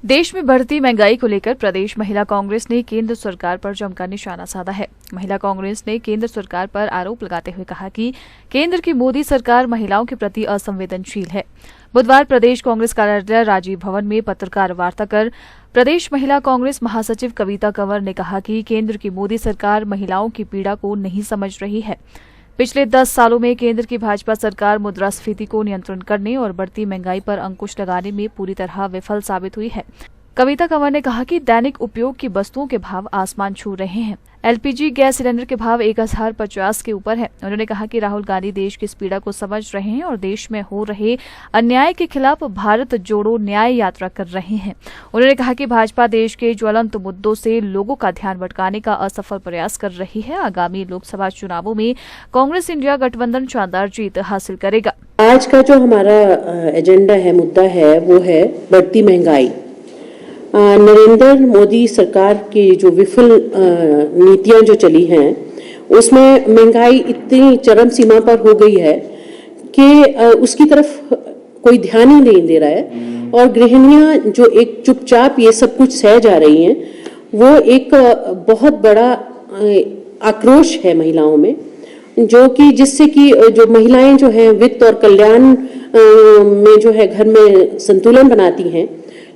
देश में बढ़ती महंगाई को लेकर प्रदेश महिला कांग्रेस ने केंद्र सरकार पर जमकर निशाना साधा है। महिला कांग्रेस ने केंद्र सरकार पर आरोप लगाते हुए कहा कि केंद्र की मोदी सरकार महिलाओं के प्रति असंवेदनशील है। बुधवार प्रदेश कांग्रेस कार्यालय राजीव भवन में पत्रकार वार्ता कर प्रदेश महिला कांग्रेस महासचिव कविता कंवर ने कहा कि केंद्र की मोदी सरकार महिलाओं की पीड़ा को नहीं समझ रही है। पिछले 10 सालों में केंद्र की भाजपा सरकार मुद्रास्फीति को नियंत्रण करने और बढ़ती महंगाई पर अंकुश लगाने में पूरी तरह विफल साबित हुई है। कविता कंवर ने कहा कि दैनिक उपयोग की वस्तुओं के भाव आसमान छू रहे हैं। एलपीजी गैस सिलेंडर के भाव 1050 के ऊपर है। उन्होंने कहा कि राहुल गांधी देश की इस पीड़ा को समझ रहे हैं और देश में हो रहे अन्याय के खिलाफ भारत जोड़ो न्याय यात्रा कर रहे हैं। उन्होंने कहा कि भाजपा देश के ज्वलंत मुद्दों से लोगों का ध्यान भटकाने का असफल प्रयास कर रही है। आगामी लोकसभा चुनावों में कांग्रेस इंडिया गठबंधन शानदार जीत हासिल करेगा। आज का जो हमारा एजेंडा है, मुद्दा है, वो है बढ़ती महंगाई। नरेंद्र मोदी सरकार की जो विफल नीतियां जो चली हैं, उसमें महंगाई इतनी चरम सीमा पर हो गई है कि उसकी तरफ कोई ध्यान ही नहीं दे रहा है। और गृहिणियां जो एक चुपचाप ये सब कुछ सह जा रही हैं, वो एक बहुत बड़ा आक्रोश है महिलाओं में, जो कि जिससे कि जो महिलाएं जो हैं वित्त और कल्याण में जो है घर में संतुलन बनाती हैं,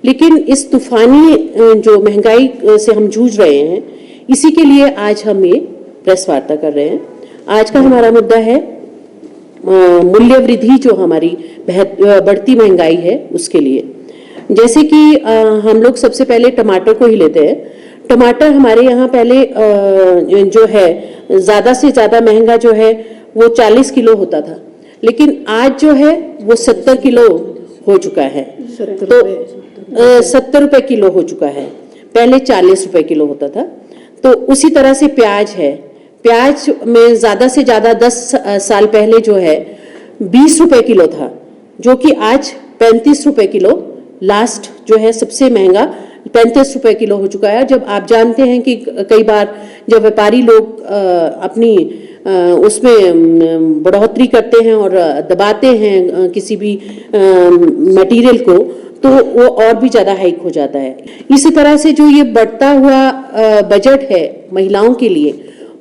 लेकिन इस तूफानी जो महंगाई से हम जूझ रहे हैं, इसी के लिए आज हम ये प्रेस वार्ता कर रहे हैं। आज का हमारा मुद्दा है मूल्य वृद्धि, जो हमारी बढ़ती महंगाई है उसके लिए। जैसे कि हम लोग सबसे पहले टमाटर को ही लेते हैं। टमाटर हमारे यहाँ पहले जो है ज़्यादा से ज़्यादा महंगा जो है वो 40 किलो होता था, लेकिन आज जो है वो 70 किलो हो चुका है। तो 70 रुपए किलो हो चुका है, पहले 40 रुपए किलो होता था। तो उसी तरह से प्याज है। प्याज में ज़्यादा से ज़्यादा 10 साल पहले जो है 20 रुपए किलो था, जो कि आज 35 रुपए किलो, लास्ट जो है सबसे महंगा 35 रुपए किलो हो चुका है। जब आप जानते हैं कि कई बार जब व्यापारी लोग अपनी उसमें बढ़ोतरी करते हैं और दबाते हैं किसी भी मटेरियल को, तो वो और भी ज़्यादा हाइक हो जाता है। इसी तरह से जो ये बढ़ता हुआ बजट है महिलाओं के लिए,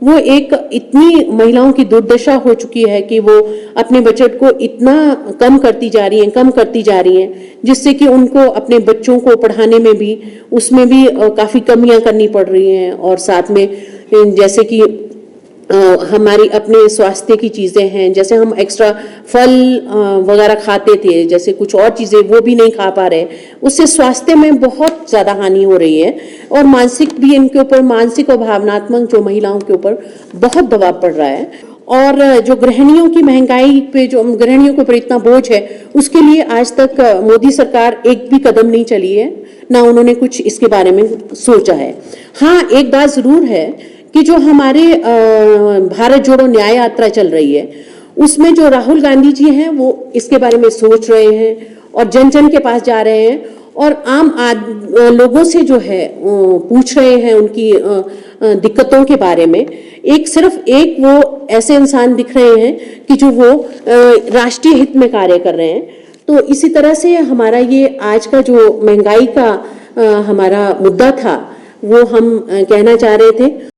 वो एक इतनी महिलाओं की दुर्दशा हो चुकी है कि वो अपने बजट को इतना कम करती जा रही हैं, जिससे कि उनको अपने बच्चों को पढ़ाने में भी, उसमें भी काफ़ी कमियां करनी पड़ रही हैं। और साथ में जैसे कि हमारी अपने स्वास्थ्य की चीज़ें हैं, जैसे हम एक्स्ट्रा फल वगैरह खाते थे, जैसे कुछ और चीज़ें वो भी नहीं खा पा रहे, उससे स्वास्थ्य में बहुत ज़्यादा हानि हो रही है। और मानसिक भी इनके ऊपर, मानसिक और भावनात्मक जो महिलाओं के ऊपर बहुत दबाव पड़ रहा है। और जो गृहिणियों की महंगाई पे, जो गृहिणियों के ऊपर इतना बोझ है, उसके लिए आज तक मोदी सरकार एक भी कदम नहीं चली है, ना उन्होंने कुछ इसके बारे में सोचा है। हाँ, एक बात ज़रूर है कि जो हमारे भारत जोड़ो न्याय यात्रा चल रही है, उसमें जो राहुल गांधी जी हैं वो इसके बारे में सोच रहे हैं और जन जन के पास जा रहे हैं और आम लोगों से जो है पूछ रहे हैं उनकी दिक्कतों के बारे में। सिर्फ एक वो ऐसे इंसान दिख रहे हैं कि जो वो राष्ट्रीय हित में कार्य कर रहे हैं। तो इसी तरह से हमारा ये आज का जो महंगाई का हमारा मुद्दा था, वो हम कहना चाह रहे थे।